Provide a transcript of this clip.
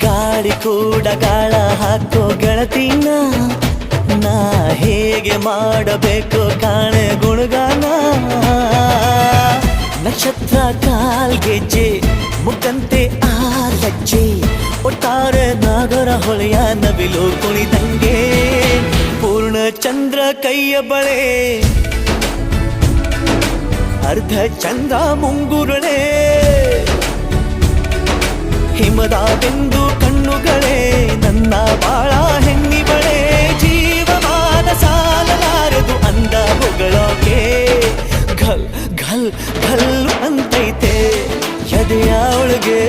ಗಾಳಿ ಕೂಡ ಗಾಳ ಹಾಕೋ ಗೆಳತಿನ ನಾ ಹೇಗೆ ಮಾಡಬೇಕು ಕಾಣೆ ಗುಣಗಾನ ನಕ್ಷತ್ರ ಕಾಲ್ಗೆಜ್ಜೆ ಮುಖಂತೆ ಆಲಜ್ಜೆ ಒಟ್ಟಾರೆ ನಾಗರ ಹೊಳೆಯ ನವಿಲು ಕುಣಿದಂಗೆ ಪೂರ್ಣ ಚಂದ್ರ ಕೈಯ ಬಳೆ ಅರ್ಧ ಚಂದ್ರ ಮುಂಗುರುಳೆ ಹಿಮದ ಬಿಂದು ಕಣ್ಣುಗಳೇ ನನ್ನ ಬಾಳ ಹೆಣ್ಣಿಬಳೆ ಜೀವಮಾನ ಸಾಲಲಾರದು ಅಂದ ಹೊಗಳೋಕೆ ಘಲ್ ಘಲ್ ಘಲ್ ಅಂತೈತೆ ಎದೆಯ ಒಳಗೆ